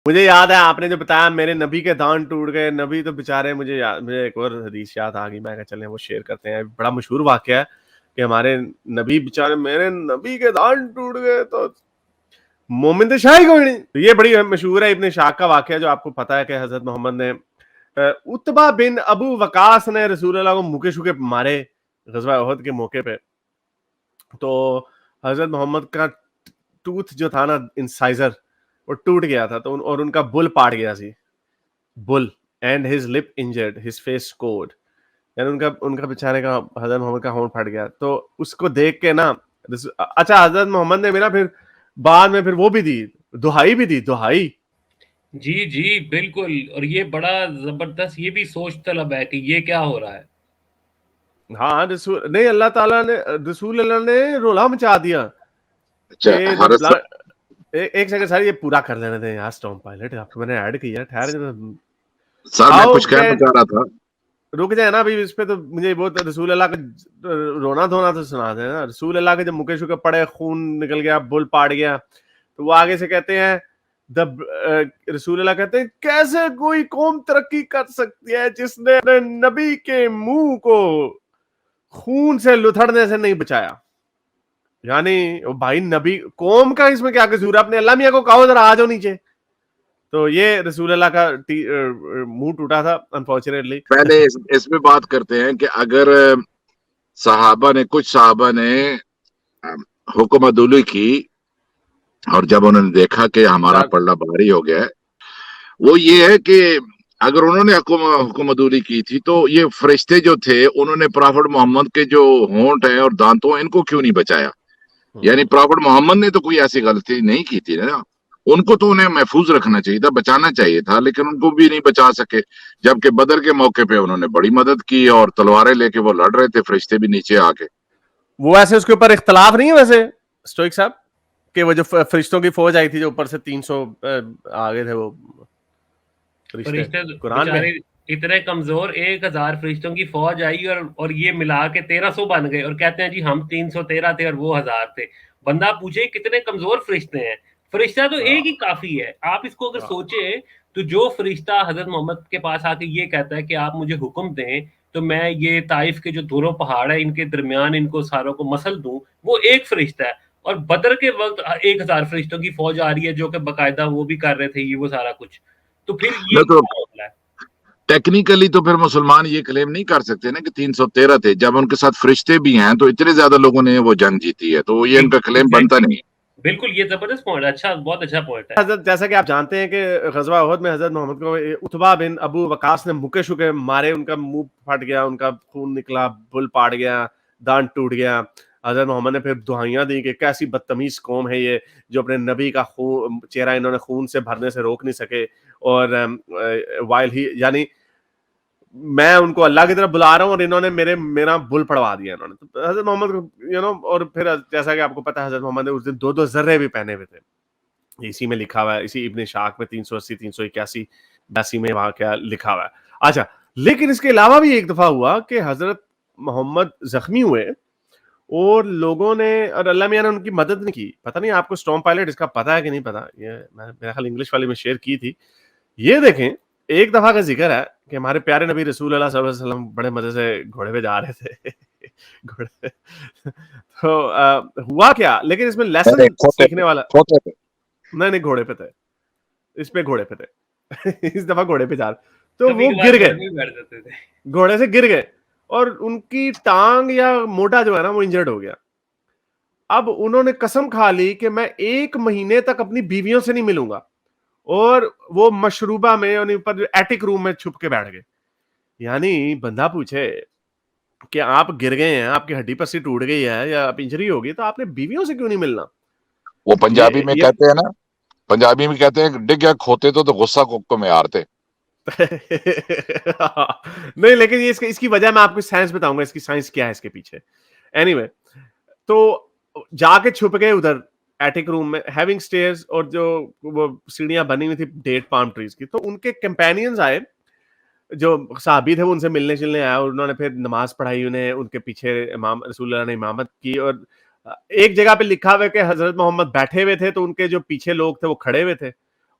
مجھے یاد ہے آپ نے جو بتایا میرے نبی کے دان ٹوٹ گئے, نبی تو بےچارے, مجھے ایک اور حدیث یاد آ گئی, میں کہا چلیں وہ شیئر کرتے ہیں. بڑا مشہور واقعہ ہے کہ ہمارے نبی بےچارے, میرے نبی کے دان ٹوٹ گئے تو مومن تو شاہی کوئی نہیں. یہ بڑی مشہور ہے ابن شاق کا واقعہ, جو آپ کو پتا ہے کہ حضرت محمد نے اتبا بن ابو وقاص نے رسول اللہ کو موقع شوکے مارے غزوہ احد کے موقع پہ. تو حضرت محمد کا ٹوتھ جو تھا نا, انسائزر, وہ ٹوٹ گیا تھا, تو اور ان کا بل پاٹ گیا سی, بل, and his lip injured, his face scarred, یعنی ان کا بیچارے کا حضرت محمد کا ہونٹ پھٹ گیا. تو اس کو دیکھ کے نا, اچھا حضرت محمد نے میرا پھر بعد میں پھر وہ بھی دی, دہائی بھی دی, دہائی. جی جی بالکل, اور یہ بڑا زبردست, یہ بھی سوچ طلب ہے کہ یہ کیا ہو رہا ہے. ہاں رسول نہیں, اللہ تعالیٰ نے, رسول اللہ نے رولا مچا دیا اچھا کہ جب ایک سیکنڈ سر, یہ پورا کر لینے دیں یار. اسٹارم پائلٹ آپ کو میں نے ایڈ کیا, ٹھہر سر میں کچھ کہنا چاہ رہا تھا, رک جائے نا ابھی اس پہ. تو مجھے بہت رسول اللہ کا رونا دھونا تو سنا دیں نا. رسول اللہ کے جب مکے شکے پڑے, خون نکل گیا, بل پاٹ گیا, تو وہ آگے سے کہتے ہیں, رسول اللہ کہتے ہیں کیسے کوئی قوم ترقی کر سکتی ہے جس نے نبی کے منہ کو خون سے لتھڑنے سے نہیں بچایا. یعنی بھائی نبی قوم کا اس میں کیا قصور ہے, اپنے اللہ میاں کو کہو ذرا آ جاؤ نیچے. تو یہ رسول اللہ کا منہ ٹوٹا تھا انفارچونیٹلی. پہلے اس میں بات کرتے ہیں کہ اگر صحابہ نے, کچھ صحابہ نے حکم عدولی کی, اور جب انہوں نے دیکھا کہ ہمارا پلڑا بھاری ہو گیا ہے, وہ یہ ہے کہ اگر انہوں نے حکم عدولی کی تھی تو یہ فرشتے جو تھے انہوں نے پرافٹ محمد کے جو ہونٹ ہیں اور دانتوں, ان کو کیوں نہیں بچایا؟ یعنی پرافٹ محمد نے تو کوئی ایسی غلطی نہیں کی تھی نا, ان کو تو انہیں محفوظ رکھنا چاہیے تھا, بچانا چاہیے تھا, لیکن ان کو بھی نہیں بچا سکے. جبکہ بدر کے موقع پہ انہوں نے بڑی مدد کی, اور تلواریں لے کے وہ لڑ رہے تھے, فرشتے بھی نیچے آ کے. وہ ایسے اس کے اوپر اختلاف نہیں ہے ویسے اسٹوئک صاحب, کہ وہ جو فرشتوں کی فوج آئی تھی جو اوپر سے 300 آگے تھے, وہ فرشتے قرآن میں بیچارے اتنے کمزور, 1000 فرشتوں کی فوج آئی اور یہ ملا کے 1300 بن گئے, اور کہتے ہیں جی ہم 313 تھے اور وہ 1000 تھے. بندہ پوچھے کتنے کمزور فرشتے ہیں, فرشتہ تو ایک ہی کافی ہے. آپ اس کو اگر سوچے تو جو فرشتہ حضرت محمد کے پاس آ کے یہ کہتا ہے کہ آپ مجھے حکم دیں تو میں یہ طائف کے جو دونوں پہاڑ ہیں ان کے درمیان ان کو ساروں کو مسل دوں, وہ ایک فرشتہ ہے. اور بدر کے وقت 1000 فرشتوں کی فوج آ رہی ہے جو کہ باقاعدہ وہ بھی کر رہے تھے یہ وہ سارا کچھ. تو پھر یہ ٹیکنیکلی تو پھر مسلمان یہ کلیم نہیں کر سکتے نا کہ 313 تھے, جب ان کے ساتھ فرشتے بھی ہیں تو اتنے زیادہ لوگوں نے وہ جنگ جیتی ہے, تو یہ ان کا کلیم بنتا نہیں. بالکل, یہ زبردست پوائنٹ, اچھا, بہت اچھا پوائنٹ ہے. حضرت جیسا کہ آپ جانتے ہیں کہ غزوہ احد میں حضرت محمد کو اتبا بن ابو وقاص نے مکے شکے مارے, ان کا منہ پھٹ گیا, ان کا خون نکلا, بل پاٹ گیا, دان ٹوٹ گیا. حضرت محمد نے پھر دعائیاں دی کہ کیسی بدتمیز قوم ہے یہ جو اپنے نبی کا چہرہ انہوں نے خون سے بھرنے سے روک نہیں سکے. اور وائل ہی, یعنی میں ان کو اللہ کی طرف بلا رہا ہوں اور انہوں نے میرا بل پڑوا دیا انہوں نے. تو حضرت محمد کو اور پھر جیسا کہ آپ کو پتا ہے حضرت محمد نے اس دن 2 ذرے بھی پہنے ہوئے تھے. اسی میں لکھا ہوا ہے, اسی ابن شاق میں 380 381 82 میں وہاں کیا لکھا ہوا ہے. اچھا, لیکن اس کے علاوہ بھی ایک دفعہ ہوا کہ حضرت محمد زخمی ہوئے اور لوگوں نے, اور اللہ میاں نے ان کی مدد نہیں کی. پتہ نہیں آپ کو اسٹارم پائلٹ اس کا پتا ہے کہ نہیں پتا, یہ میں میرا خیال انگلش والے میں شیئر کی تھی. یہ دیکھیں, ایک دفعہ کا ذکر ہے کہ ہمارے پیارے نبی رسول اللہ صلی اللہ علیہ وسلم بڑے مزے سے گھوڑے پہ جا رہے تھے. گھوڑے تو ہوا کیا, لیکن اس میں لیسن سیکھنے والا, نہیں گھوڑے پہ تھے, اس پہ گھوڑے پہ تھے, اس دفعہ گھوڑے پہ جا رہے, تو وہ گر گئے, گھوڑے سے گر گئے, اور ان کی ٹانگ یا موٹا جو ہے نا وہ انجرڈ ہو گیا. اب انہوں نے قسم کھا لی کہ میں 1 مہینے تک اپنی بیویوں سے نہیں ملوں گا, اور وہ مشروبہ میں اوپر ایٹک روم میں چھپ کے بیٹھ گئے. یعنی بندہ پوچھے کہ آپ گر گئے ہیں, آپ کی ہڈی پسی ٹوٹ گئی ہے یا آپ انجری ہوگی, تو آپ نے بیویوں سے کیوں نہیں ملنا؟ وہ پنجابی میں کہتے ہیں نا, پنجابی میں کہتے ہیں ڈگ گیا کھوتے تو غصہ کو میں آرتے. نہیں, لیکن یہ اس کی وجہ میں آپ کو سائنس بتاؤں گا, اس کی سائنس کیا ہے اس کے پیچھے. اینی وے, تو جا کے چھپ گئے ادھر ایٹک روم میں, ہیونگ سٹیئرز, اور جو وہ سیڑھیاں بنی ہوئی تھی ڈیٹ پام ٹریز کی. تو ان کے کمپینینز آئے جو صحابی تھے, وہ ان سے ملنے چلنے آیا, اور انہوں نے پھر نماز پڑھائی انہیں, ان کے پیچھے امام رسول اللہ نے امامت کی. اور ایک جگہ پہ لکھا ہوا ہے کہ حضرت محمد بیٹھے ہوئے تھے تو ان کے جو پیچھے لوگ تھے وہ کھڑے ہوئے تھے,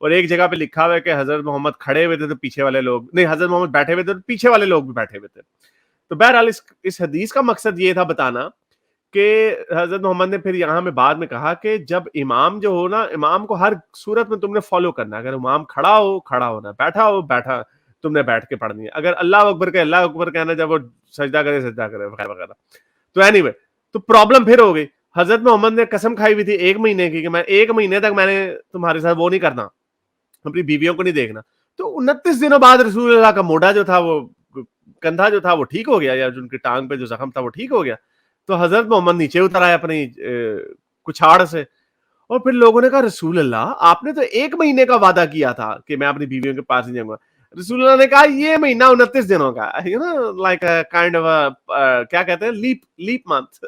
اور ایک جگہ پہ لکھا ہوا ہے کہ حضرت محمد کھڑے ہوئے تھے تو پیچھے والے لوگ نہیں، حضرت محمد بیٹھے ہوئے تھے تو پیچھے والے لوگ بھی بیٹھے ہوئے تھے. تو بہرحال اس حدیث کا مقصد یہ تھا بتانا کہ حضرت محمد نے پھر یہاں میں بعد میں کہا کہ جب امام جو ہو نا، امام کو ہر صورت میں تم نے فالو کرنا ہے. اگر امام کھڑا ہو کھڑا ہونا، بیٹھا ہو بیٹھا، تم نے بیٹھ کے پڑھنی ہے. اگر اللہ اکبر کہ اللہ اکبر کہنا، جب وہ سجدہ کرے سجدہ کرے وغیرہ وغیرہ. تو اینی وے تو پرابلم پھر ہو گئی. حضرت محمد نے قسم کھائی ہوئی تھی 1 مہینے کی کہ میں 1 مہینے تک میں نے تمہارے ساتھ وہ نہیں کرنا، اپنی بیویوں کو نہیں دیکھنا. تو 29 دنوں بعد رسول اللہ کا موڈا جو تھا، وہ کندھا جو تھا وہ ٹھیک ہو گیا، یا ان کی ٹانگ پہ جو زخم تھا وہ ٹھیک ہو گیا. تو حضرت محمد نیچے اتر آئے اپنی کچھاڑ سے، اور پھر لوگوں نے کہا رسول اللہ آپ نے تو 1 مہینے کا وعدہ کیا تھا کہ میں اپنی بیویوں کے پاس نہیں جاؤں گا. رسول اللہ نے کہا یہ مہینہ 29 دنوں کا، you know like kind of کیا کہتے ہیں لیپ منتھ.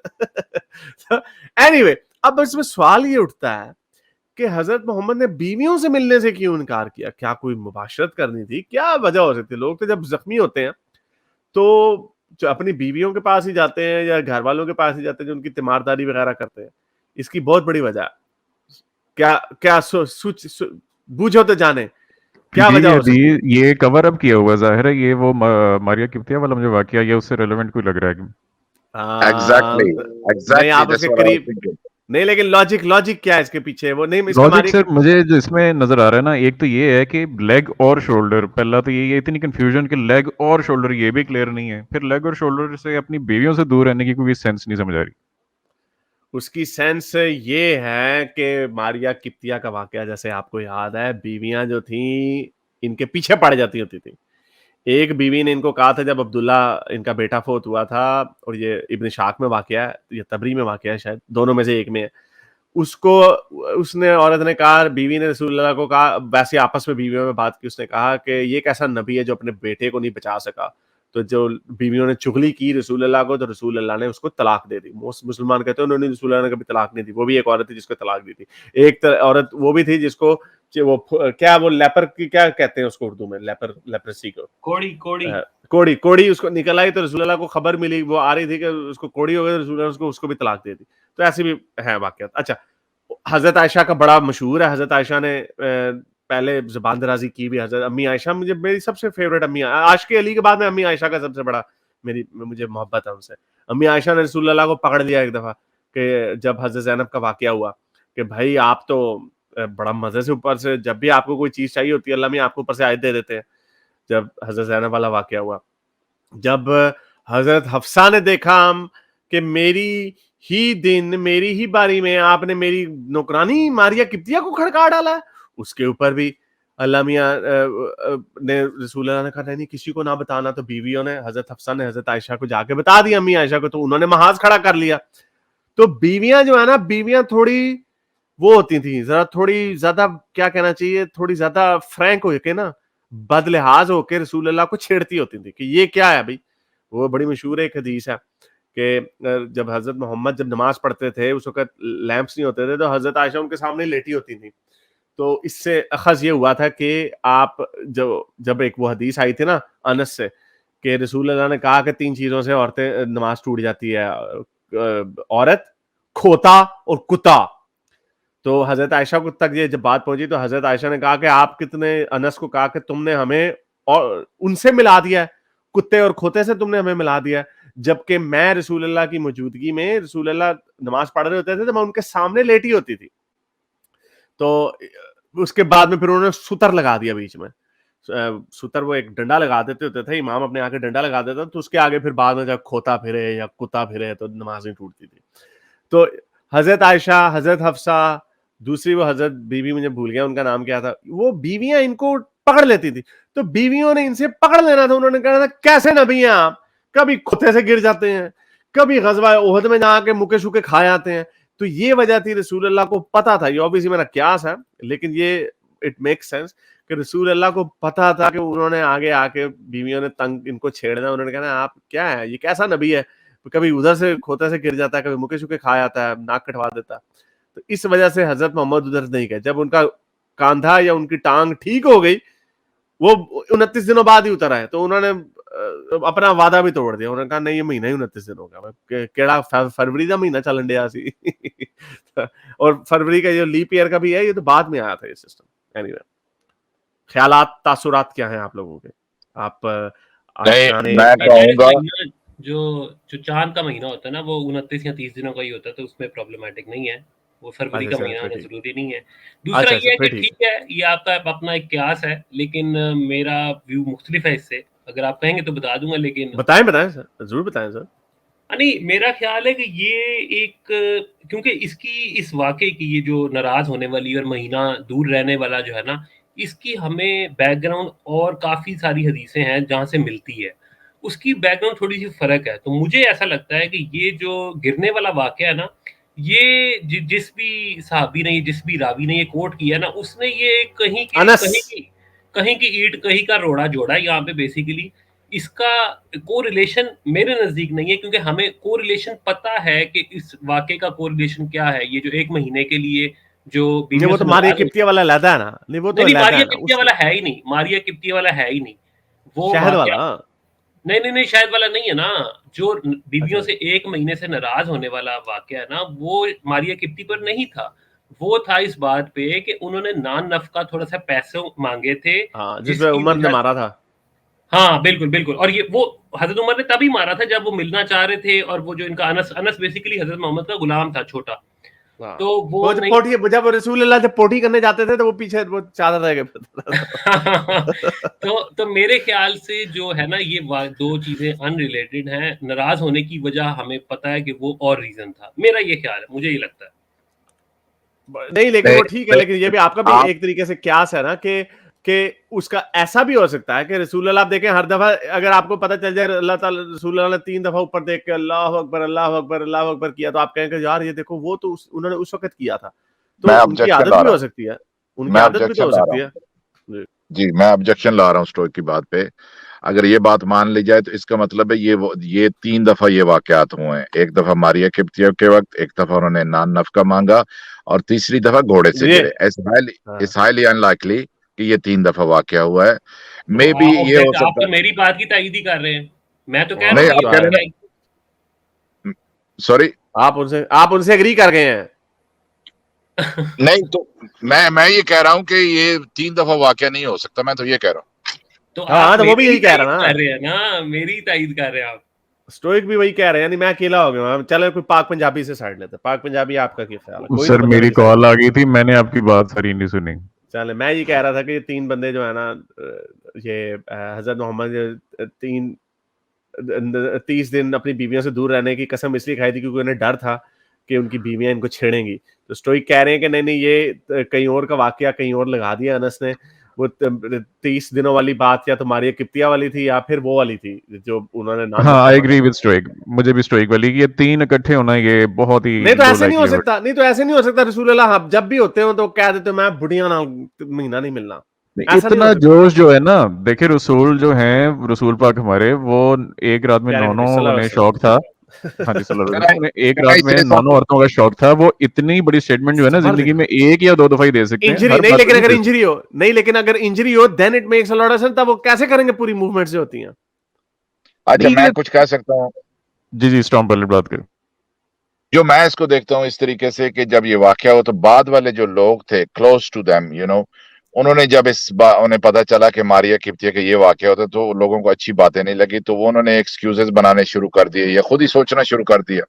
اینی وے اب اس میں سوال یہ اٹھتا ہے کہ حضرت محمد نے بیویوں سے ملنے سے کیوں انکار کیا؟ کیا کوئی مباشرت کرنی تھی؟ کیا وجہ ہو سکتی ہے؟ لوگ تو جب زخمی ہوتے ہیں تو جو اپنی بیویوں کے پاس ہی جاتے ہیں یا گھر والوں کے پاس ہی جاتے ہیں جو ان کی تیمارداری وغیرہ کرتے ہیں. اس کی بہت بڑی وجہ ہے. کیا بوجھو تو جانے کیا وجہ ہو سکتی ہے؟ یہ کور اپ کیا ہوا ظاہر ہے، یہ وہ ماریا قبطیہ والا مجھے واقعہ یہ اس سے ریلیونٹ کوئی لگ رہا ہے. نہیں آپ اس کے قریب نہیں، لیکن لاجک کیا ہے اس کے پیچھے؟ وہ نہیں اس کا لاجک سر مجھے جو اس میں نظر آ رہا ہے نا، ایک تو یہ ہے کہ لیگ اور شولڈر، پہلا تو یہ اتنی کنفیوژن کہ لیگ اور شولڈر یہ بھی کلیئر نہیں ہے. پھر لیگ اور شولڈر سے اپنی بیویوں سے دور رہنے کی کوئی سینس نہیں سمجھ آ رہی. اس کی سینس یہ ہے کہ ماریا قبطیہ کا واقعہ جیسے آپ کو یاد ہے، بیویاں جو تھیں ان کے پیچھے پڑ جاتی ہوتی تھیں. ایک بیوی نے ان کو کہا تھا جب عبداللہ ان کا بیٹا فوت ہوا تھا، اور یہ ابن شاق میں واقعہ ہے، یہ تبری میں واقعہ ہے، شاید دونوں میں سے ایک میں ہے. اس نے عورت نے کہا، بیوی نے رسول اللہ کو کہا، ویسے آپس میں بیویوں میں بات کی، اس نے کہا کہ یہ کیسا نبی ہے جو اپنے بیٹے کو نہیں بچا سکا. تو جو بیویوں نے چغلی کی رسول اللہ کو، تو رسول اللہ نے اس کو طلاق دے دی. مسلمان کہتے ہیں انہوں نے رسول اللہ نے کبھی طلاق نہیں دی. وہ بھی ایک عورت تھی جس کو طلاق دی تھی. ایک عورت وہ بھی تھی جس کو وہ کیا وہ لیپر کی کیا کہتے ہیں اس کو اردو میں، لیپرسی کو کوڑی اس کو نکل آئی. تو رسول اللہ کو خبر ملی، وہ آ رہی تھی کہ اس کو کوڑی ہو گئی، رسول اللہ اس کو بھی طلاق دے دی. تو ایسے بھی ہیں واقعات. اچھا حضرت عائشہ کا بڑا مشہور ہے، حضرت عائشہ نے پہلے زبان درازی کی بھی. حضرت امی عائشہ مجھے میری سب سے فیوریٹ امی، عاشق علی کے بعد میں امی عائشہ کا سب سے بڑا مجھے محبت ہے ان سے. امی عائشہ نے رسول اللہ کو پکڑ لیا ایک دفعہ کہ جب حضرت زینب کا واقعہ ہوا کہ بھائی آپ تو بڑا مزے سے اوپر سے جب بھی آپ کو کوئی چیز چاہیے ہوتی ہے اللہ میں آپ کو اوپر سے آیت دے دیتے ہیں. جب حضرت زینب والا واقعہ ہوا، جب حضرت حفصہ نے دیکھا کہ میری ہی دن میری ہی باری میں آپ نے میری نوکرانی ماریا قبطیہ کو کھڑکا ڈالا ہے، اس کے اوپر بھی اللہ میاں نے رسول اللہ نے کہا نہیں کسی کو نہ بتانا. تو بیویوں نے، حضرت حفصہ نے حضرت عائشہ کو جا کے بتا دیا امی عائشہ کو، تو انہوں نے محاذ کھڑا کر لیا. تو بیویاں جو ہے نا، بیویاں تھوڑی وہ ہوتی تھیں، ذرا تھوڑی زیادہ کیا کہنا چاہیے، تھوڑی زیادہ فرینک ہو کے نا، بد لحاظ ہو کے رسول اللہ کو چھیڑتی ہوتی تھی کہ یہ کیا ہے بھائی. وہ بڑی مشہور ایک حدیث ہے کہ جب حضرت محمد جب نماز پڑھتے تھے اس وقت لیمپس نہیں ہوتے تھے، تو حضرت عائشہ ان کے سامنے لیٹی ہوتی تھی. تو اس سے اخذ یہ ہوا تھا کہ آپ جب ایک وہ حدیث آئی تھی نا انس سے کہ رسول اللہ نے کہا کہ 3 چیزوں سے عورتیں نماز ٹوٹ جاتی ہے، عورت، کھوتا اور کتا. تو حضرت عائشہ کو تک یہ جب بات پہنچی تو حضرت عائشہ نے کہا کہ آپ کتنے، انس کو کہا کہ تم نے ہمیں اور ان سے ملا دیا ہے، کتے اور کھوتے سے تم نے ہمیں ملا دیا ہے. جبکہ میں رسول اللہ کی موجودگی میں، رسول اللہ نماز پڑھ رہے ہوتے تھے تو میں ان کے سامنے لیٹی ہوتی تھی. تو اس کے بعد میں پھر انہوں نے ستر لگا دیا بیچ میں. ستر وہ ایک ڈنڈا لگا دیتے ہوتے تھے، امام اپنے آگے ڈنڈا لگا دیتا تو اس کے آگے پھر بعد میں جب کھوتا پھرے یا کتا پھرے تو نماز نہیں ٹوٹتی تھی. تو حضرت عائشہ، حضرت حفصہ، دوسری وہ حضرت بیوی مجھے بھول گیا ان کا نام کیا تھا، وہ بیویاں ان کو پکڑ لیتی تھی. تو بیویوں نے ان سے پکڑ لینا تھا. انہوں نے کہا تھا کیسے نبی ہیں آپ، کبھی کھوتے سے گر جاتے ہیں، کبھی غزوہ احد میں جا کے مکے شکے کھا جاتے ہیں. تو یہ وجہ تھی، رسول اللہ کو پتا تھا، یہ obviously میرا قیاس ہے لیکن یہ اٹ میک سینس کہ رسول اللہ کو پتا تھا کہ انہوں نے آگے آ کے بیویوں نے تنگ ان کو چھیڑنا. انہوں نے کہا آپ کیا ہے، یہ کیسا نبی ہے، کبھی ادھر سے کھوتے سے گر جاتا ہے، کبھی مکے شکے کھا جاتا ہے، ناک کٹوا دیتا ہے. تو اس وجہ سے حضرت محمد ادھر نہیں گئے. جب ان کا کاندھا یا ان کی ٹانگ ٹھیک ہو گئی، وہ 29 دنوں بعد ہی اتر آئے. تو انہوں نے اپنا وعدہ بھی توڑ دیا. انہوں نے کہا نہیں یہ مہینہ ہی 29 دنوں کا، کیڑا فروری کا مہینہ چلن ڈیا سی. اور فروری کا جو لیپ ایئر کا بھی ہے یہ تو بعد میں آیا تھا یہ سسٹم. اینی وے ख्यालात तासुरात क्या हैं आप लोगों के? आप नहीं, आशियाने मैं अटैच कहूंगा महीना जो जो चांद का महीना होता है ना, वो 29 या 30 दिनों का ही होता है, तो उसमें प्रॉब्लमैटिक नहीं है। वो फरवरी का अच्छा महीना फिर होना ठीक, जरूरी नहीं है। दूसरा अच्छा ये है फिर कि ठीक ठीक है, ये आपका अपना एक क्यास है, लेकिन मेरा व्यू मुख्तलिफ है इससे। अगर आप कहेंगे तो बता दूंगा, लेकिन बताएं बताएं सर, जरूर बताएं सर। नहीं, मेरा ख्याल है कि ये एक, क्योंकि इसकी इस वाक़े की, ये जो नाराज़ होने वाली और महीना दूर रहने वाला जो है ना, इसकी हमें बैकग्राउंड और काफ़ी सारी हदीसें हैं जहाँ से मिलती है। उसकी बैकग्राउंड थोड़ी-सी फ़र्क है। तो मुझे ऐसा लगता है कि ये जो गिरने वाला वाक़या है ना, ये जिस भी सहाबी ने, जिस भी रावी ने ये कोट किया ना, उसने ये अनस, कहीं की ईंट कहीं का रोड़ा जोड़ा है यहाँ पे बेसिकली। इसका कोरिलेशन मेरे नज़दीक नहीं है, क्योंकि हमें कोरिलेशन पता है कि इस वाक़े का कोरिलेशन क्या है। ये जो 1 महीने के लिए जो नहीं बीवियों वो से तो मारिया नाराज़ किप्तिया होते वाला लहदा है ना, नहीं वो तो नहीं, लहदा मारिया है ना किप्तिया उस वाला है ही नहीं, मारिया किप्तिया वाला है ही नहीं। वो शहद वाक़या वाला। नहीं, शायद वाला नहीं है ना। जो बीवियों अच्छा से 1 महीने से नाराज़ होने वाला वाक़या है ना, वो मारिया किप्ती पर नहीं था। वो था इस बात पे कि उन्होंने नान नफ़का थोड़ा-सा पैसे माँगे थे, हाँ, जिसमें जिसकी उमर ने वजह मारा था। हाँ, बिल्कुल, बिल्कुल। और ये वो हज़रत उमर ने तभी मारा था जब वो मिलना चाह रहे थे, और वो जो इनका अनस बेसिकली हज़रत मोहम्मद का गुलाम था, छोटा। हाँ, तो वो वो जब नहीं पोटी, जब रसूलुल्लाह जब पोटी करने जाते थे तो वो पीछे वो चादर रह गए। तो मेरे ख्याल से जो है ना, ये 2 चीज़ें अनरिलेटेड हैं। नाराज़ होने की वजह हमें पता है कि वो और रीज़न था। मेरा ये ख्याल है, मुझे ये लगता है। नहीं लेकिन नहीं, वो ठीक है, लेकिन ये भी आपका भी आप एक तरीके से क्यास है ना कि उसका ऐसा भी हो सकता है कि रसूलुल्लाह आप देखें हर दफा अगर आपको पता चल जाए अल्लाह ताला रसूलुल्लाह ने 3 दफा ऊपर देख के अल्लाह अकबर अल्लाह अकबर अल्लाह अकबर किया, तो आप कहेंगे यार ये देखो वो तो उन्होंने उस वक्त किया था, तो मैं उनकी ऑब्जेक्शन आदत ला भी रहा हो हूँ, सकती है, उनकी मैं आदत भी तो ऑब्जेक्शन हो ला रहा सकती हूँ। है। जी। जी, मैं ऑब्जेक्शन ला रहा हूँ स्टोरी की बात पे। अगर ये बात मान ली जाए तो इसका मतलब है ये 3 दफा ये वाकयात हुए हैं। एक दफा मारिया किप्तिया के वक्त, एक दफा उन्होंने नान नफका मांगा, और तीसरी दफा घोड़े से ये गिरे। हाँ इट्स हाईली अनलाइकली कि ये 3 दफा वाकया हुआ है। तो मे बी ये हो आप सकता तो है। मेरी बात की तायीद ही कर रहे हैं। मैं तो कह रहा नहीं, हूँ कि आप ये कह रहे वाकया हैं ना, सॉरी, आप उनसे एग्री कर गए हैं। नहीं तो मैं ये कह रहा हूँ कि ये 3 दफा वाकया नहीं हो सकता, मैं तो ये कह रहा हूँ। तो आप हाँ तो वो भी मेरी ही यही कह तायीद रहा ना, कर रहे हैं ना, मेरी ही तायीद कर रहे हैं आप। स्टोइक भी वही कह रहे हैं, यानी मैं अकेला हो गया। चलो कोई पाक पंजाबी से साइड लेते हैं। पाक पंजाबी आपका क्या ख्याल है? कोई तो सर बंदा मेरी मेरी साइड कॉल ले। आ गई थी, मैंने आपकी बात सारी नहीं सुनी। चले मैं ये कह रहा था कि ये 3 बंदे जो है ना, ये हजरत मोहम्मद 30 दिन अपनी बीवियों से दूर रहने की कसम इसलिए खाई थी क्योंकि उन्हें डर था कि उनकी बीवियां इनको छेड़ेंगी। तो स्टोइक कह रहे हैं कि नहीं नहीं, ये कहीं और का वाकया कहीं और लगा दिया अनस ने। वो 30 दिनों वाली बात या तो मारिया किप्तिया वाली थी या फिर वो वाली थी जो उन्होंने नान हाँ, नफका आई मांगा एग्री था। With stoic. मुझे भी स्टोइक वाली कि ये 3 इकट्ठे होना, ये बहुत ही नहीं तो लो ऐसे नहीं हो लाइक्लीहुड। सकता, नहीं तो ऐसे नहीं हो सकता। रसूलुल्लाह हाँ, जब भी होते हो तो कह देते हो मैं बुढ़िया ना महीना नहीं मिलना, ऐसा नहीं हो इतना सकता। जोश जो है ना, देखिए रसूल जो हैं, रसूल पाक हमारे, वो एक रात में प्यारे 9 नबी सल्लल्लाहु उन्हें अलैहि शौक था। वसल्लम। हाँ जी, सल्लल्लाहु अलैहि Can I वसल्लम, उन्हें एक can रात I में say 9 something? औरतों का शौक था। वो इतनी बड़ी स्टेटमेंट जो है ना, सबर जिंदगी देखो, में 1 या 2 दफा ही दे सकते हैं, इंजरी हर नहीं, बार लेकिन नहीं अगर दे इंजरी हो नहीं, लेकिन अगर इंजरी हो then it makes a lot of sense. तब वो कैसे करेंगे? पूरी मूवमेंट से होती हैं। अच्छा, सकते। मैं कुछ कह सकता हूँ? जी जी, स्टॉम पहले बात करें। जो मैं इसको देखता हूँ इस तरीके से कि जब ये वाकया हो तो बाद वाले जो लोग थे क्लोज टू देम, उन्होंने जब उन्हें पता चला कि मारिया किप्तिया के ये वाकया होता, तो लोगों को अच्छी बातें नहीं लगी, तो वो उन्होंने एक्सक्यूजेस बनाने शुरू कर दिए या खुद ही सोचना शुरू कर दिया।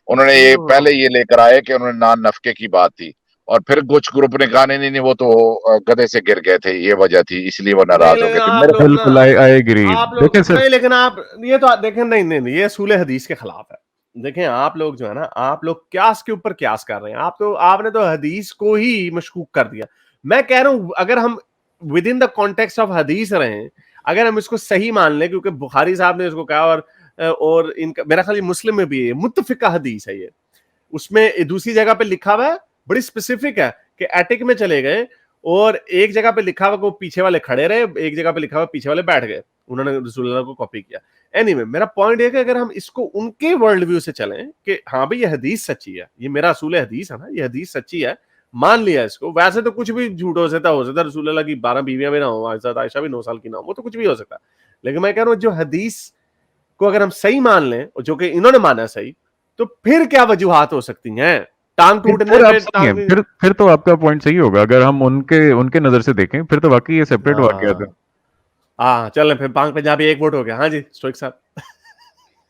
उन्होंने ये पहले ये लेकर आए कि उन्होंने नान नफके की बात थी, और फिर कुछ ग्रुप ने कहा नहीं नहीं नहीं, वो तो गधे से गिर गए थे, ये वजह थी, इसलिए वो नहीं नाराज हो गए लेकिन थे। आप मेरे लोग ना, बिल्कुल, आई एग्री। आप देखें लोग सर, नहीं, लेकिन आप ये तो देखें, नहीं नहीं नहीं, ये असूल हदीस के खिलाफ है। देखें आप लोग जो है ना, आप लोग क्यास के ऊपर क्यास कर रहे हैं। आपने तो हदीस को ही मशकूक कर दिया। मैं कह रहा हूं अगर हम with in the context of हदीस रहे, अगर हम इसको सही मान लें, क्योंकि बुखारी साहब ने इसको कहा, और इनका मेरा ख्याल मुस्लिम में भी है, मुत्तफिका हदीस है ये। उसमें दूसरी जगह पे लिखा हुआ है, बड़ी स्पेसिफिक है कि एटिक में चले गए और एक जगह पे लिखा हुआ को पीछे वाले खड़े रहे, एक जगह पे लिखा हुआ पीछे वाले बैठ गए, उन्होंने रसूलुल्लाह को कॉपी किया। एनीवे मेरा पॉइंट है कि अगर हम इसको उनके वर्ल्ड व्यू से चलें कि हाँ भाई ये हदीस सच्ची है, ये मेरा असूल हदीस है ना, ये हदीस सच्ची है, मान लिया इसको। वैसे तो कुछ भी झूठ हो सकता है रसूलुल्लाह की 12 बीवियां भी ना हो, आयशा भी 9 साल की ना हो, वो तो कुछ भी हो सकता है। लेकिन मैं कह रहा हूँ जो हदीस को अगर हम सही मान लें, जो कि इन्होंने माना सही, तो फिर क्या वजूहात हो सकती हैं? टांग टूटने फिर आप पे सही हैं, टांग फिर तो आपका पॉइंट सही होगा, अगर हम उनके नजर से देखें फिर तो वाकई ये सेपरेट वाकया था। हाँ चलें फिर पांग पंजाबी एक वोट हो गया। हाँ जी स्टोइक साहब।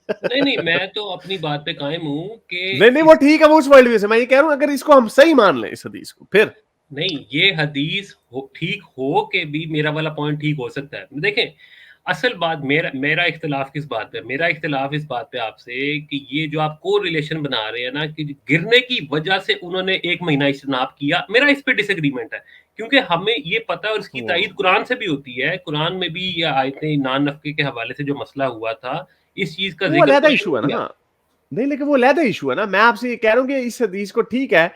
नहीं, मैं तो अपनी बात पे कायम हूँ कि नहीं वो ठीक है, वो उस वर्ल्ड व्यू से मैं ये कह रहा हूँ, अगर इसको हम सही मान लें इस हदीस को, फिर नहीं, ये हदीस ठीक हो के भी मेरा वाला पॉइंट ठीक हो सकता है। देखें, असल बात मेरा इख्तिलाफ किस बात पे? मेरा इख्तिलाफ इस बात पे आपसे कि ये जो आप को रिलेशन बना रहे हैं ना, कि गिरने की वजह से उन्होंने 1 महीना इज्तिनाब किया, मेरा इस पे डिसएग्रीमेंट है। क्योंकि हमें ये पता है और इसकी तायीद कुरान से भी होती है। कुरान में भी ये आयतें नान नफ़के के हवाले से जो मसला हुआ था, इस चीज़ का वो ज़िक्र अलहदा कुरान इशू है में किया। ना। नहीं लेकिन वो अलहदा इशू है ना। मैं आपसे ये कह रहा हूँ कि इस हदीस को ठीक है,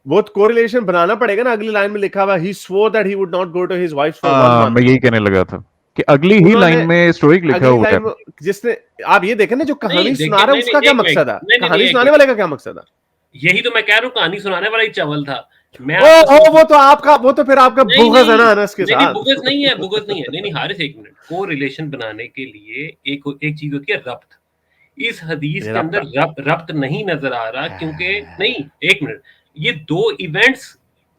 वो कोरिलेशन बनाना पड़ेगा ना। अगली लाइन में लिखा हुआ ही swore that he would not go to his wife for 1 month। मैं यही कहने लगा था कि अगली ही उन्होंने लाइन में स्टोइक लिखा अगली हुआ है। लाइन में जिसने, आप ये देखें ना, जो नहीं, कहानी देखिए, सुना रहा है नहीं, उसका नहीं, क्या एक मिनट, मकसद है, नहीं, नहीं, कहानी एक सुनाने मिनट। वाले का क्या मकसद है? यही तो मैं कह रहा हूँ, कहानी सुनाने वाला ही चावल था। मैं ओ आपको वो तो आपका, वो तो फिर आपका नहीं, बुग़्ज़ है नहीं, ना अनस के नहीं, नहीं, साथ। बुग़्ज़ नहीं है, बुग़्ज़ नहीं है। नहीं, नहीं, हारिस एक मिनट, को रिलेशन बनाने के लिए एक चीज़ होती है रब्त। इस हदीस के अंदर रब्त नहीं नज़र आ रहा, क्योंकि नहीं, एक मिनट, ये 2 इवेंट्स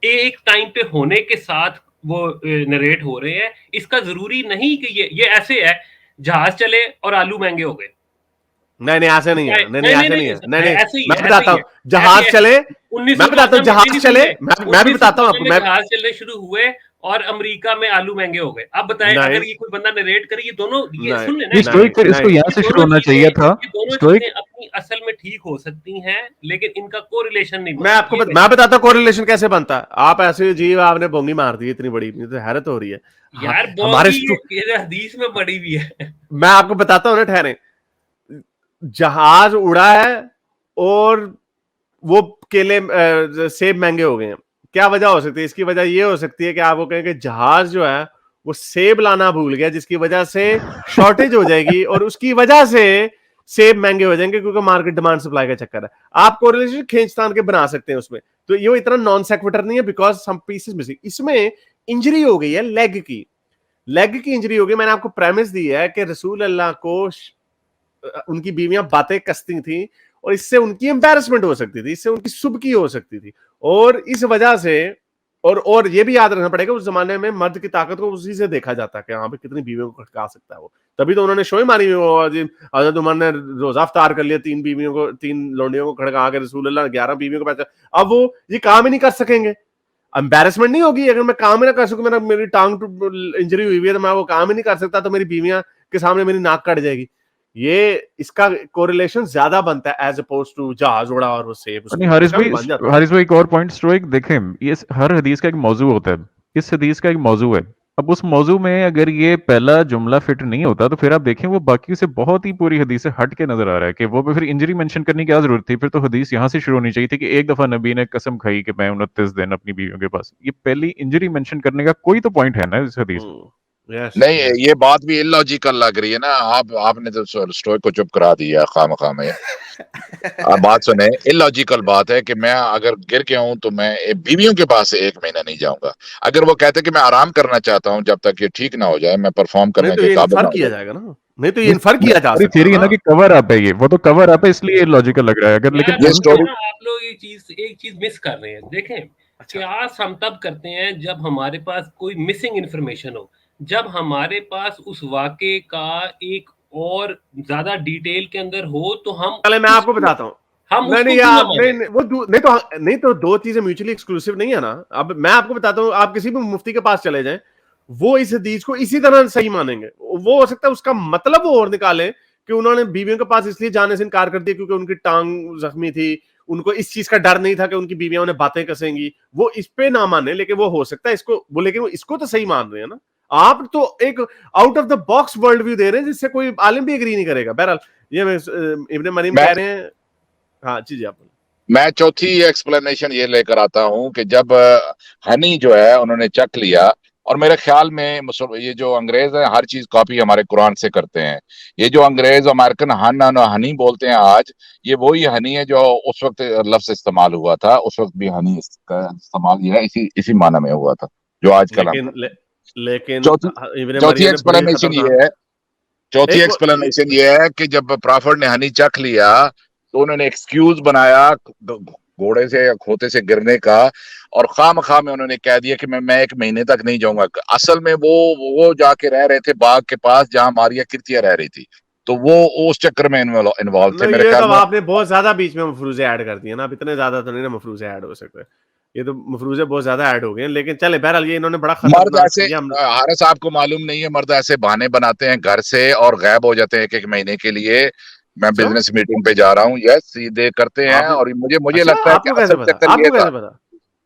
एक टाइम पे होने के साथ वो नरेट हो रहे हैं। इसका ज़रूरी नहीं कि ये ऐसे है, जहाज़ चले और आलू महँगे हो गए। नहीं ऐसे नहीं है, नहीं ऐसे नहीं है, नहीं ऐसे ही मैं है, बताता ऐसे ही हूँ, है, जहाज ऐसे चले, मैं बताता हूँ 1954 में जहाज नहीं चले, सुनिए, मैं भी बताता हूँ आपको, 1954 में मैं जहाज चलने शुरू हुए और अमेरिका में आलू महंगे हो गए। अब बताएं, नहीं अगर ये कोई बंदा नरेट करे, ये दोनों, ये नहीं सुन लेना नहीं एक नहीं मिनट, स्टोइक, फिर इसको नहीं यहाँ से शुरू होना चाहिए था। ये दोनों स्टोइक, चीजें अपनी असल में ठीक हो सकती हैं, लेकिन इनका कोरिलेशन नहीं मैं बनता। आपको मैं बताता हूँ कोरिलेशन कैसे बनता है। आप ऐसे जी आपने बोंगी मार दी इतनी बड़ी, मुझे तो हैरत हो रही है। हाँ, यार हमारे बोंगी ये हदीस में पड़ी हुई है। मैं आपको बताता हूँ ना, ठहरे, जहाज उड़ा है और वो केले सेब महंगे हो गए हैं। क्या वजह हो सकती है? इसकी वजह ये हो सकती है कि आप वो कहें कि जहाज जो है वो सेब लाना भूल गया, जिसकी वजह से शॉर्टेज हो जाएगी और उसकी वजह से सेब महंगे हो जाएंगे, क्योंकि मार्केट डिमांड सप्लाई का चक्कर है। आप कोरिलेशन खींचतान के बना सकते हैं उसमें, तो ये इतना नॉन सेक्विटर नहीं है, बिकॉज सम पीसेस मिसिंग। इसमें इंजरी हो गई है लेग की इंजरी हो गई। मैंने आपको प्रेमिस दी है कि रसूल अल्लाह को उनकी बीवियां बातें कसती थी और इससे उनकी एम्बैरेसमेंट हो सकती थी, इससे उनकी सुबकी हो सकती थी, और इस वजह से और ये भी याद रखना पड़ेगा, उस जमाने में मर्द की ताकत को उसी से देखा जाता है कि हाँ पे कितनी बीवियों को खटका सकता है वो। तभी तो उन्होंने शोए मारी हुई, हजरत उमर ने रोजा अफ्तार कर लिया 3 लौंडियों को खड़का के, रसूल अल्लाह 11 बीवियों को पैसा। अब वो ये काम ही नहीं कर सकेंगे, एम्बैरेसमेंट नहीं होगी। अगर मैं काम ही ना कर सकूं, मेरी टांग इंजरी हुई है, तो मैं वो काम ही नहीं कर सकता, तो मेरी बीवियां के सामने मेरी नाक कट जाएगी। ये इसका कोरिलेशन ज्यादा बनता है एज अपोज टू जहाज उड़ा और वो सेब। नहीं हारिस भाई एक और पॉइंट स्टोइक देखें, ये हर हदीस का एक मौजू होता है, इस हदीस का एक मौजू है। अब उस मौजू में अगर ये पहला जुमला फिट नहीं होता तो फिर आप देखें वो बाकी से बहुत ही पूरी हदीस से हट के नजर आ रहा है कि वो फिर इंजरी मेंशन करने की क्या जरूरत थी? फिर तो हदीस यहाँ से शुरू होनी चाहिए थी कि एक दफा नबी ने कसम खाई कि मैं 29 दिन अपनी बीवियों के पास। ये पहली इंजरी मेंशन करने का कोई तो पॉइंट है ना इस हदीस में। नहीं ये बात भी इलॉजिकल लग रही है ना। आपने तो स्टोइक को चुप करा दिया खामखा में। आप बात सुने, इलॉजिकल बात है कि मैं अगर गिर गया हूं तो मैं बीवियों के पास 1 महीना नहीं जाऊंगा। अगर वो कहते कि मैं आराम करना चाहता हूं जब तक ये ठीक ना हो जाए, मैं परफॉर्म करने के काबिल ना हो किया जाए, जाएगा ना, नहीं तो ये इन्फर किया जा सकता थ्योरी है है ना कि कवर अप है, ये वो तो कवर अप है, इसलिए लॉजिकल लग रहा है। अगर लेकिन ये स्टोरी आप लोग एक चीज मिस कर रहे हैं। देखें, क्यास हम तब करते हैं जब हमारे पास कोई मिसिंग इंफॉर्मेशन हो, जब हमारे पास उस वाक़े का एक और ज्यादा डिटेल के अंदर हो, तो हम पहले मैं आपको बताता हूँ। हम नहीं उसको नहीं क्यों ना आप माने? नहीं तो दो चीजें म्यूचुअली एक्सक्लूसिव नहीं है ना। अब मैं आपको बताता हूँ, आप किसी भी मुफ्ती के पास चले जाएं, वो इस हदीस को इसी तरह सही मानेंगे। वो हो सकता है उसका मतलब वो और निकाले कि उन्होंने बीवियों के पास इसलिए जाने से इनकार कर दिया क्योंकि उनकी टांग जख्मी थी, उनको इस चीज का डर नहीं था कि उनकी बीवियां उन्हें बातें कसेंगी। वो इस पे ना माने, लेकिन वो हो सकता है इसको वो, लेकिन वो इसको तो सही मान रहे हैं ना। आप तो एक out of the box world view दे रहे हैं जिससे कोई आलिम भी एग्री नहीं करेगा। बहरहाल ये इब्ने मरीम कह रहे हैं। हाँ जी आप मैं चौथी एक्सप्लेनेशन ये लेकर आता हूं कि जब हनी जो है उन्होंने चख लिया, और मेरे ख्याल में ये जो अंग्रेज है हर चीज कॉपी हमारे कुरान से करते हैं। ये जो अंग्रेज अमेरिकन हनी बोलते हैं आज, ये वही हनी है जो उस वक्त लफ्ज इस्तेमाल हुआ था। उस वक्त भी हनी का इस्तेमाल ये है, इसी माना में हुआ था जो आजकल हम लेकिन चौथी एक्सप्लेनेशन ये है, चौथी एक्सप्लेनेशन ये है कि जब प्रॉफिट ने हनी चख लिया तो उन्होंने एक्सक्यूज बनाया घोड़े से या खोते से गिरने का, और खामखा में उन्होंने कह दिया कि मैं 1 महीने तक नहीं जाऊंगा। असल में वो जाके रह रहे थे बाग के पास जहां मारिया किर्तिया रह रही थी, तो वो उस चक्कर में इन्वॉल्व थे नहीं, मेरे ये ख्याल तो में। आपने बहुत ज्यादा बीच में मफरूजे ऐड कर दिए ना, अब इतने ज्यादा तो नहीं ना मफरूजे ऐड हो सकते, ये तो मफरूजे बहुत ज्यादा ऐड हो गए। लेकिन चले बहरहाल ये इन्होंने बड़ा मर्द खतरनाक ऐसे, किया। हम हारिस आपको मालूम नहीं है, मर्द ऐसे बहाने बनाते हैं घर से और गायब हो जाते हैं 1 महीने के लिए। मैं अच्छा, बिजनेस मीटिंग पे जा रहा हूँ, यस सीधे करते हैं, आप और मुझे अच्छा, लगता है कि आपको कैसे असल पता, चक्कर ये आपको था। कैसे पता,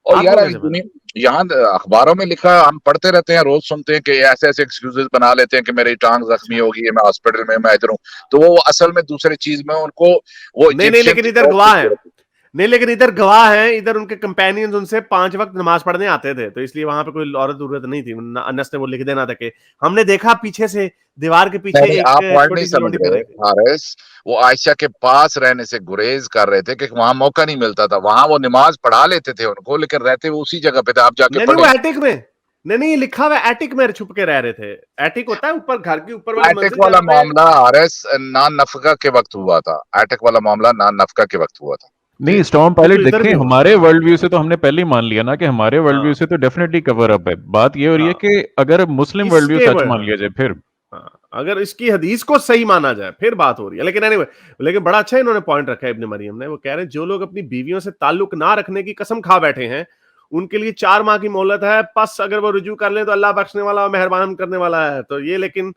और आपको यार कैसे पता? यहाँ अखबारों में लिखा, हम पढ़ते रहते हैं, रोज सुनते हैं कि ऐसे ऐसे एक्सक्यूजेस बना लेते हैं कि मेरी टांग जख्मी अच्छा, होगी, मैं हॉस्पिटल में मैं इधर हूँ, तो वो असल में दूसरे चीज में उनको वो नहीं नहीं, इजिप्शियन लेकिन की इधर जॉब गवाह की है, जरूरत है। नहीं लेकिन इधर गवाह है, इधर उनके कंपेनियंस उनसे 5 वक्त नमाज पढ़ने आते थे, तो इसलिए वहां पे कोई औरत जरूरत नहीं थी। अनस ने वो लिख देना था कि हमने देखा पीछे से दीवार के पीछे नहीं, एक आप पॉइंट नहीं छोटी सी समझ लोडी कर रहे रही थी। हारिस। वो आयशा के पास रहने से गुरेज कर रहे थे कि वहां मौका नहीं मिलता था, वहां वो नमाज पढ़ा लेते थे उनको, लेकिन रहते वो उसी जगह पे थे, आप जाके नहीं नहीं, वो पढ़ें। एटिक में, नहीं नहीं, ये लिखा हुआ है एटिक में छुप के रह रहे थे। एटिक होता है ऊपर, घर के ऊपर वाली एटक मंजिल वाला जहाँ पे। मामला हारिस नान नफका के वक्त हुआ था, एटक वाला मामला नान नफका के वक्त हुआ था। जी, नहीं, स्टॉर्म वो तो पायलट इधर देखें, भी हुआ। हमारे वर्ल्ड व्यू से तो हमने पहले ही मान लिया ना कि हमारे वर्ल्ड व्यू हाँ से तो डेफिनेटली कवर अप है। बात ये हो रही है हाँ, कि अगर मुस्लिम वर्ल्ड व्यू इसके सच मान हाँ लिया जाए फिर। हाँ, अगर इसकी हदीस को सही माना जाए फिर बात हो रही है। लेकिन एनीवे, लेकिन बड़ा अच्छा इन्होंने पॉइंट रखा है इब्न मरियम ने। वो कह रहे हैं जो लोग अपनी बीवियों से ताल्लुक ना रखने की कसम खा बैठे हैं, उनके लिए 4 माह की मोहलत है, पस अगर वो रुजू कर ले तो अल्लाह बख्शने वाला और मेहरबान करने वाला है। तो ये लेकिन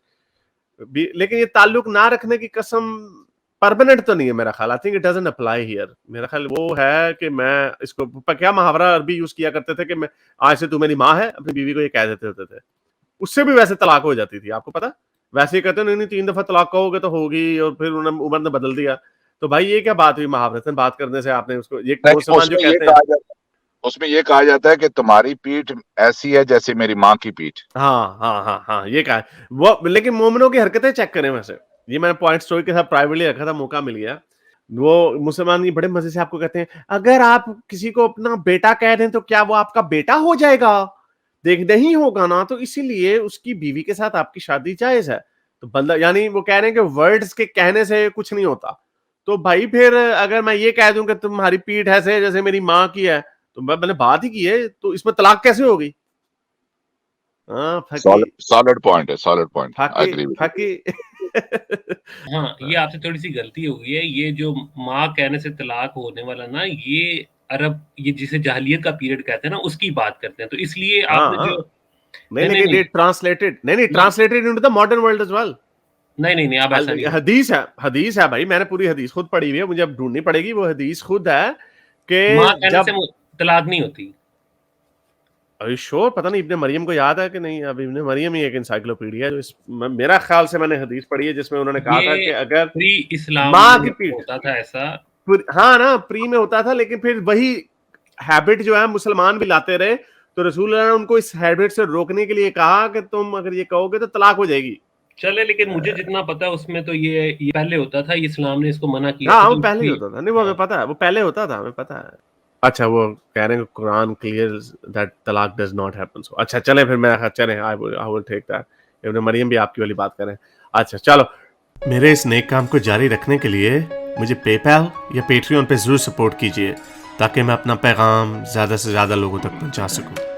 ये ताल्लुक ना रखने की कसम परमानेंट तो नहीं है मेरा ख्याल। I think it doesn't apply here. मेरा ख्याल वो है कि मैं इसको क्या मुहावरा अरबी यूज किया करते थे कि मैं आज से तू मेरी माँ है, अपनी बीवी को ये कह देते होते थे। उससे भी वैसे तलाक हो जाती थी, आपको पता। वैसे ही कहते नहीं नहीं 3 दफा तलाक कहोगे तो होगी, और फिर उन्होंने उमर ने बदल दिया। तो भाई ये क्या बात हुई, मुहावरतन बात करने से आपने उसको, ये मुसलमान जो कहते हैं। उसमें ये कहा जाता है कि तुम्हारी पीठ ऐसी है जैसे मेरी माँ की पीठ। हाँ हाँ हाँ हाँ, ये कहा है वो। लेकिन मोमिनों की हरकतें चेक करें वैसे, ये मैंने पॉइंट स्टोरी के साथ प्राइवेटली रखा था, मौका मिल गया। वो मुसलमान ये बड़े मजे से आपको कहते हैं, अगर आप किसी को अपना बेटा कह दें तो क्या वो आपका बेटा हो जाएगा? देख नहीं होगा ना, तो इसीलिए उसकी बीवी के साथ आपकी शादी जायज है। तो बंदा, यानी वो कह रहे हैं कि वर्ड्स के कहने से कुछ नहीं होता। तो भाई फिर अगर मैं ये कह दूं कि तुम्हारी पीठ ऐसे जैसे मेरी माँ की है, तो मैंने बात ही की है, तो इसमें तलाक कैसे होगी? हाँ, फकी सॉलिड पॉइंट है, सॉलिड पॉइंट, आई फकी एग्री विद फकी। हाँ, ये आपसे थोड़ी सी गलती हो गई है। ये जो माँ कहने से तलाक होने वाला ना, ये अरब, ये जिसे जाहिलियत का पीरियड कहते हैं ना, उसकी बात करते हैं। तो इसलिए हाँ आपने हाँ, जो नहीं नहीं नहीं लेकिन ट्रांसलेटेड, नहीं नहीं, नहीं translated into the modern world as well. नहीं नहीं नहीं, आप ऐसा नहीं बोल। हदीस है भाई, मैंने पूरी हदीस खुद पढ़ी हुई है, मुझे अब ढूंढनी पड़ेगी। वो हदीस खुद है माँ कि कहने से जब, तलाक नहीं होती। श्योर, पता नहीं इब्ने मरियम को याद है कि नहीं। अब इब्ने मरियम ही एक इंसाइक्लोपीडिया है जो मेरा ख्याल से मैंने हदीस पढ़ी है जिसमें उन्होंने कहा था कि ये अगर प्री इस्लाम माँ की में पीठ, होता था ऐसा। हाँ ना, प्री में होता था, लेकिन फिर वही हैबिट जो है मुसलमान भी लाते रहे, तो रसूल ने उनको इस हैबिट से रोकने के लिए कहा कि तुम अगर ये कहोगे तो तलाक हो जाएगी। चले, लेकिन मुझे जितना पता है उसमें तो ये पहले होता था, इस्लाम ने इसको मना किया हाँ, था, वो तो पहले ही इसलिए। होता था, नहीं वो हमें हाँ, पता है, वो पहले होता था, हमें पता है। अच्छा, वो कह रहे हैं कुरान क्लियर दैट तलाक डज नॉट हैपन। सो अच्छा, चले फिर मैं, चले, आई विल टेक दैट। इब्न मरियम भी आपकी वाली बात करें। अच्छा चलो, मेरे इस नेक काम को जारी रखने के लिए मुझे पेपैल या पेट्रियन पे जरूर सपोर्ट कीजिए, ताकि मैं अपना पैगाम ज़्यादा से ज़्यादा लोगों तक पहुंचा सकूं।